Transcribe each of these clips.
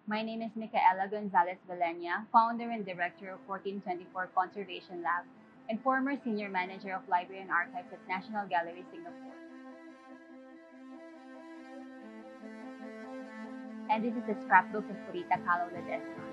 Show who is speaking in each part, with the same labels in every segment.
Speaker 1: My name is Micaella Gonzales Veleña, founder and director of 1424 Conservation Lab, and former senior manager of Library and Archives at National Gallery, Singapore. And this is the Scrapbooks of Purita Kalaw-Ledesma.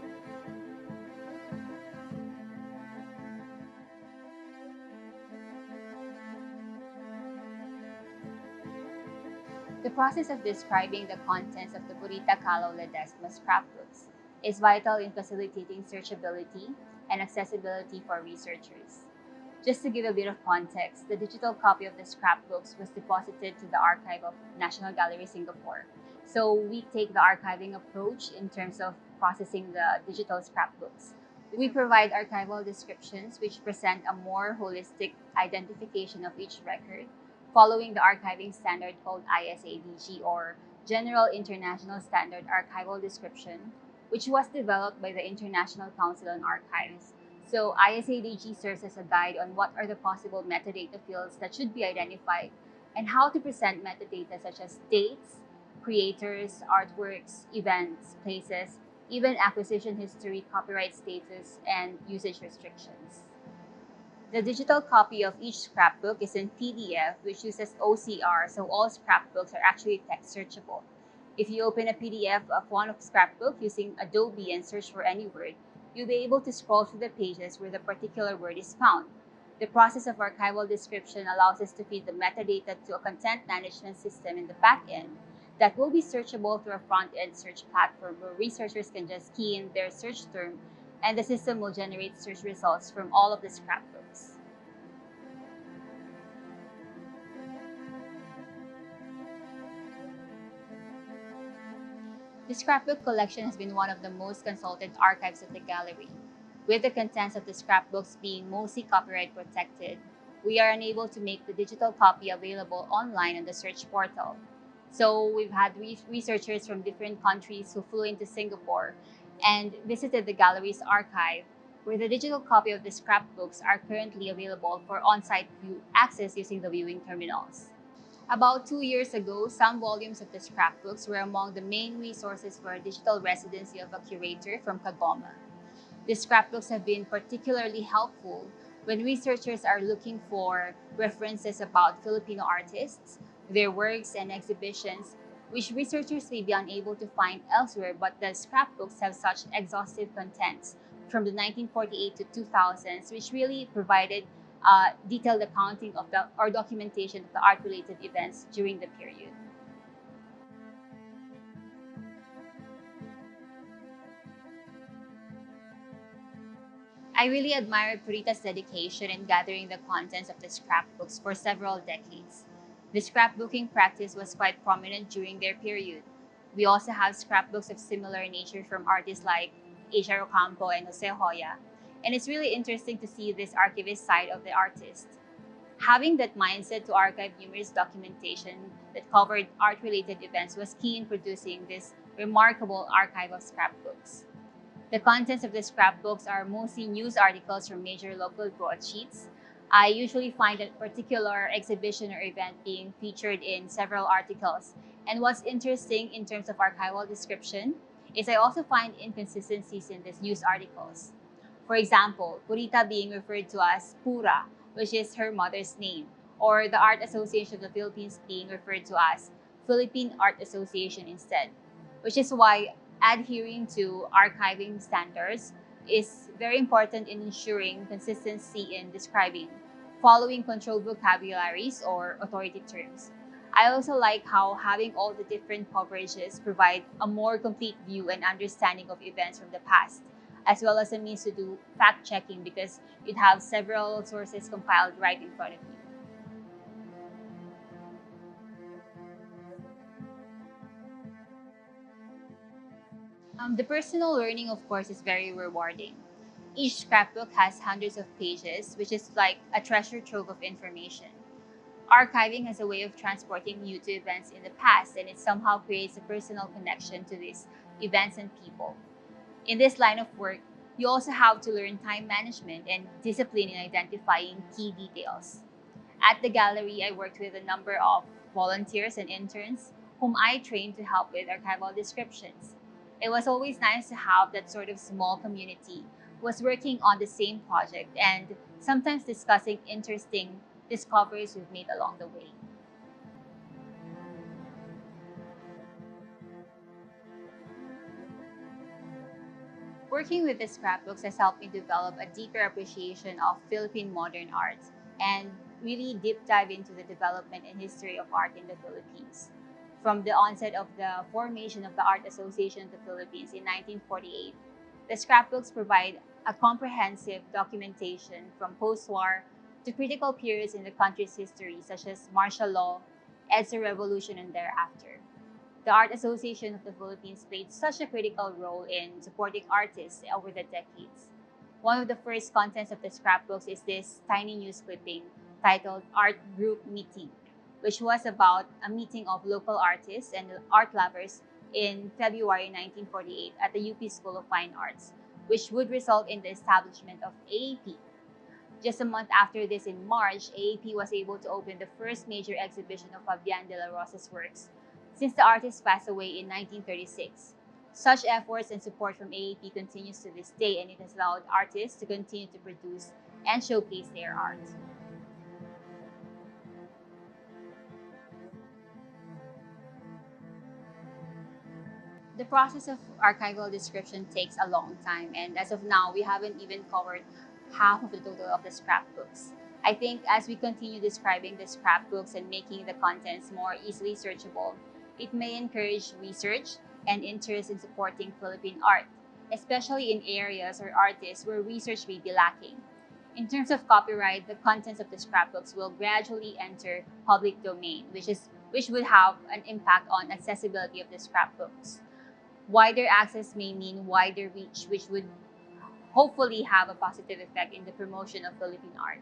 Speaker 1: The process of describing the contents of the Purita Kalaw-Ledesma scrapbooks is vital in facilitating searchability and accessibility for researchers. Just to give a bit of context, the digital copy of the scrapbooks was deposited to the archive of National Gallery, Singapore. So we take the archiving approach in terms of processing the digital scrapbooks. We provide archival descriptions which present a more holistic identification of each record, following the archiving standard called ISADG, or General International Standard Archival Description, which was developed by the International Council on Archives. So ISADG serves as a guide on what are the possible metadata fields that should be identified and how to present metadata such as dates, creators, artworks, events, places, even acquisition history, copyright status, and usage restrictions. The digital copy of each scrapbook is in PDF, which uses OCR, so all scrapbooks are actually text searchable. If you open a PDF of one scrapbook using Adobe and search for any word, you'll be able to scroll through the pages where the particular word is found. The process of archival description allows us to feed the metadata to a content management system in the back end that will be searchable through a front-end search platform where researchers can just key in their search term and the system will generate search results from all of the scrapbooks. The scrapbook collection has been one of the most consulted archives of the gallery. With the contents of the scrapbooks being mostly copyright protected, we are unable to make the digital copy available online on the search portal. So we've had researchers from different countries who flew into Singapore and visited the gallery's archive, where the digital copy of the scrapbooks are currently available for on-site view access using the viewing terminals. About 2 years ago, some volumes of the scrapbooks were among the main resources for a digital residency of a curator from Kagoma. The scrapbooks have been particularly helpful when researchers are looking for references about Filipino artists, their works, and exhibitions, which researchers may be unable to find elsewhere, but the scrapbooks have such exhaustive contents from the 1948 to 2000s, which really provided detailed accounting of the or documentation of the art-related events during the period. I really admire Purita's dedication in gathering the contents of the scrapbooks for several decades. The scrapbooking practice was quite prominent during their period. We also have scrapbooks of similar nature from artists like Asia Ocampo and Jose Hoya, and it's really interesting to see this archivist side of the artist. Having that mindset to archive numerous documentation that covered art-related events was key in producing this remarkable archive of scrapbooks. The contents of the scrapbooks are mostly news articles from major local broadsheets. I usually find a particular exhibition or event being featured in several articles. And what's interesting in terms of archival description is I also find inconsistencies in these news articles. For example, Purita being referred to as Pura, which is her mother's name, or the Art Association of the Philippines being referred to as Philippine Art Association instead, which is why adhering to archiving standards is very important in ensuring consistency in describing, following controlled vocabularies or authority terms. I also like how having all the different coverages provide a more complete view and understanding of events from the past, as well as a means to do fact checking because you'd have several sources compiled right in front of you. The personal learning, of course, is very rewarding. Each scrapbook has hundreds of pages, which is like a treasure trove of information. Archiving has a way of transporting you to events in the past, and it somehow creates a personal connection to these events and people. In this line of work, you also have to learn time management and discipline in identifying key details. At the gallery, I worked with a number of volunteers and interns whom I trained to help with archival descriptions. It was always nice to have that sort of small community who was working on the same project and sometimes discussing interesting discoveries we've made along the way. Working with the scrapbooks has helped me develop a deeper appreciation of Philippine modern art and really deep dive into the development and history of art in the Philippines. From the onset of the formation of the Art Association of the Philippines in 1948, the scrapbooks provide a comprehensive documentation from post-war to critical periods in the country's history, such as martial law, EDSA revolution, and thereafter. The Art Association of the Philippines played such a critical role in supporting artists over the decades. One of the first contents of the scrapbooks is this tiny news clipping titled Art Group Meeting, which was about a meeting of local artists and art lovers in February 1948 at the UP School of Fine Arts, which would result in the establishment of AAP. Just a month after this, in March, AAP was able to open the first major exhibition of Fabian de la Rosa's works since the artist passed away in 1936. Such efforts and support from AAP continues to this day, and it has allowed artists to continue to produce and showcase their art. The process of archival description takes a long time, and as of now, we haven't even covered half of the total of the scrapbooks. I think as we continue describing the scrapbooks and making the contents more easily searchable, it may encourage research and interest in supporting Philippine art, especially in areas or artists where research may be lacking. In terms of copyright, the contents of the scrapbooks will gradually enter public domain, which would have an impact on accessibility of the scrapbooks. Wider access may mean wider reach, which would hopefully have a positive effect in the promotion of Philippine art.